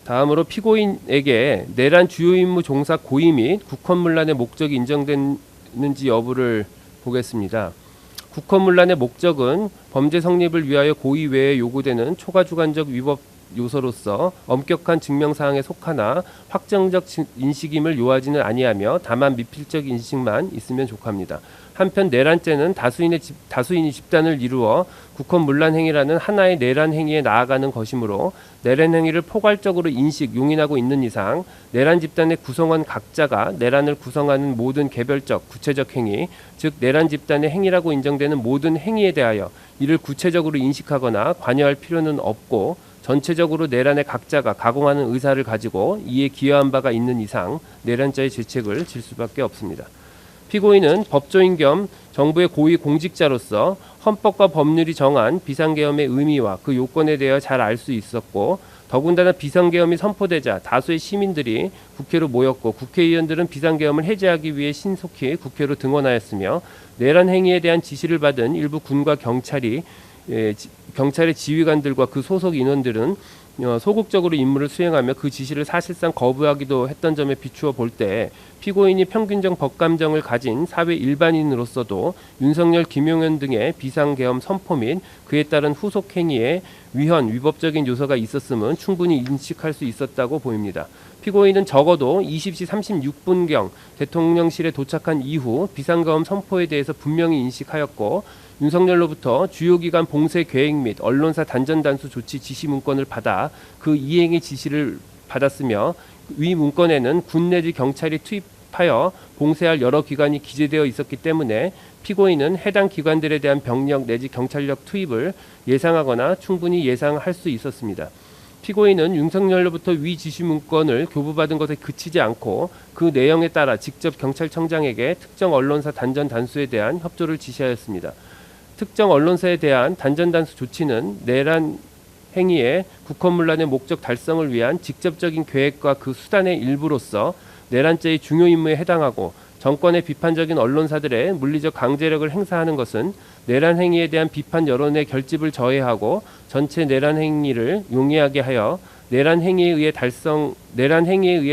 다음으로 피고인에게 내란 주요 임무 종사 고의 및 국헌문란의 목적이 인정되는지 여부를 보겠습니다. 국헌문란의 목적은 범죄 성립을 위하여 고의 외에 요구되는 초과주관적 위법 요소로서 엄격한 증명사항에 속하나 확정적 인식임을 요하지는 아니하며 다만 미필적 인식만 있으면 족합니다. 한편 내란죄는 다수인이 집단을 이루어 국헌문란 행위라는 하나의 내란 행위에 나아가는 것이므로 내란 행위를 포괄적으로 인식, 용인하고 있는 이상 내란 집단의 구성원 각자가 내란을 구성하는 모든 개별적, 구체적 행위, 즉 내란 집단의 행위라고 인정되는 모든 행위에 대하여 이를 구체적으로 인식하거나 관여할 필요는 없고 전체적으로 내란의 각자가 가공하는 의사를 가지고 이에 기여한 바가 있는 이상 내란죄의 죄책을 질 수밖에 없습니다. 피고인은 법조인 겸 정부의 고위 공직자로서 헌법과 법률이 정한 비상계엄의 의미와 그 요건에 대해 잘 알 수 있었고 더군다나 비상계엄이 선포되자 다수의 시민들이 국회로 모였고 국회의원들은 비상계엄을 해제하기 위해 신속히 국회로 등원하였으며 내란 행위에 대한 지시를 받은 일부 군과 경찰의 지휘관들과 그 소속 인원들은 소극적으로 임무를 수행하며 그 지시를 사실상 거부하기도 했던 점에 비추어 볼 때 피고인이 평균적 법감정을 가진 사회 일반인으로서도 윤석열, 김용현 등의 비상계엄 선포 및 그에 따른 후속 행위에 위법적인 요소가 있었음은 충분히 인식할 수 있었다고 보입니다. 피고인은 적어도 20시 36분경 대통령실에 도착한 이후 비상계엄 선포에 대해서 분명히 인식하였고 윤석열로부터 주요기관 봉쇄 계획 및 언론사 단전단수 조치 지시 문건을 받아 그 이행의 지시를 받았으며 위 문건에는 군 내지 경찰이 투입하여 봉쇄할 여러 기관이 기재되어 있었기 때문에 피고인은 해당 기관들에 대한 병력 내지 경찰력 투입을 예상하거나 충분히 예상할 수 있었습니다. 피고인은 윤석열로부터 위 지시 문건을 교부받은 것에 그치지 않고 그 내용에 따라 직접 경찰청장에게 특정 언론사 단전 단수에 대한 협조를 지시하였습니다. 특정 언론사에 대한 단전 단수 조치는 내란 행위의 국헌문란의 목적 달성을 위한 직접적인 계획과 그 수단의 일부로서 내란죄의 중요 임무에 해당하고 정권의 비판적인 언론사들의 물리적 강제력을 행사하는 것은 내란 행위에 대한 비판 여론의 결집을 저해하고 전체 내란 행위를 용이하게 하여 내란 행위에 의해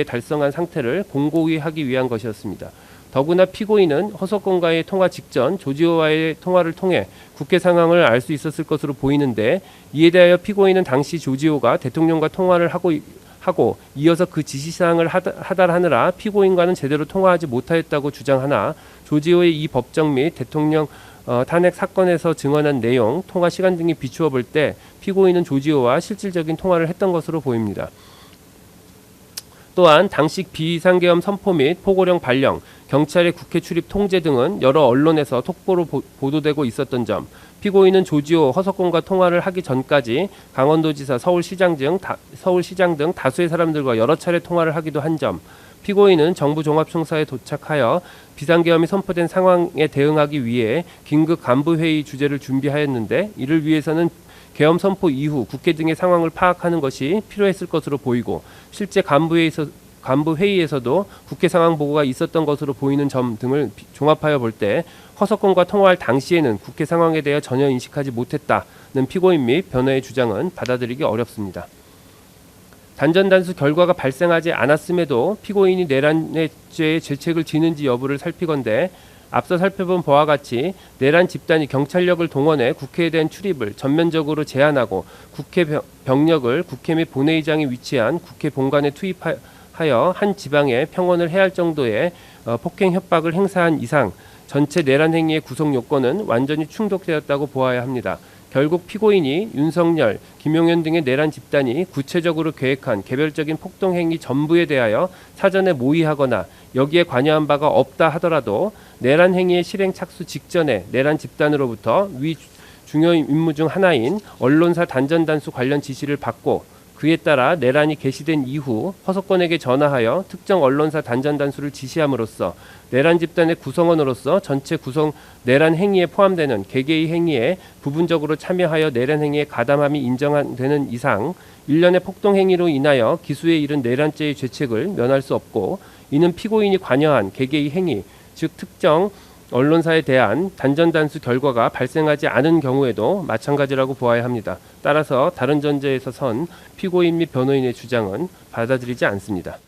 달성한 상태를 공고히 하기 위한 것이었습니다. 더구나 피고인은 허석건과의 통화 직전 조지호와의 통화를 통해 국회 상황을 알 수 있었을 것으로 보이는데 이에 대하여 피고인은 당시 조지호가 대통령과 통화를 하고 이어서 그 지시사항을 하달하느라 피고인과는 제대로 통화하지 못하였다고 주장하나 조지호의 이 법정 및 대통령 탄핵 사건에서 증언한 내용, 통화 시간 등이 비추어 볼 때 피고인은 조지호와 실질적인 통화를 했던 것으로 보입니다. 또한 당시 비상계엄 선포 및 포고령 발령, 경찰의 국회 출입 통제 등은 여러 언론에서 톡보로 보도되고 있었던 점, 피고인은 조지호, 허석건과 통화를 하기 전까지 강원도지사, 서울시장 등 다수의 사람들과 여러 차례 통화를 하기도 한 점, 피고인은 정부종합청사에 도착하여 비상계엄이 선포된 상황에 대응하기 위해 긴급 간부회의 주재를 준비하였는데 이를 위해서는 계엄 선포 이후 국회 등의 상황을 파악하는 것이 필요했을 것으로 보이고 실제 간부회의에서도 국회 상황 보고가 있었던 것으로 보이는 점 등을 종합하여 볼 때 허석건과 통화할 당시에는 국회 상황에 대해 전혀 인식하지 못했다는 피고인 및 변호의 주장은 받아들이기 어렵습니다. 단전단수 결과가 발생하지 않았음에도 피고인이 내란죄의 죄책을 지는지 여부를 살피건대 앞서 살펴본 바와 같이 내란 집단이 경찰력을 동원해 국회에 대한 출입을 전면적으로 제한하고 국회 병력을 국회 및 본회의장에 위치한 국회 본관에 투입하여 한 지방에 평원을 해야 할 정도의 폭행 협박을 행사한 이상 전체 내란 행위의 구성 요건은 완전히 충족되었다고 보아야 합니다. 결국 피고인이 윤석열, 김용현 등의 내란 집단이 구체적으로 계획한 개별적인 폭동행위 전부에 대하여 사전에 모의하거나 여기에 관여한 바가 없다 하더라도 내란 행위의 실행 착수 직전에 내란 집단으로부터 위 중요 임무 중 하나인 언론사 단전 단수 관련 지시를 받고 그에 따라 내란이 개시된 이후 허석건에게 전화하여 특정 언론사 단전 단수를 지시함으로써 내란 집단의 구성원으로서 전체 구성 내란 행위에 포함되는 개개의 행위에 부분적으로 참여하여 내란 행위에 가담함이 인정되는 이상 일련의 폭동 행위로 인하여 기수에 이른 내란죄의 죄책을 면할 수 없고 이는 피고인이 관여한 개개의 행위, 즉 특정 언론사에 대한 단전단수 결과가 발생하지 않은 경우에도 마찬가지라고 보아야 합니다. 따라서 다른 전제에서 선 피고인 및 변호인의 주장은 받아들이지 않습니다.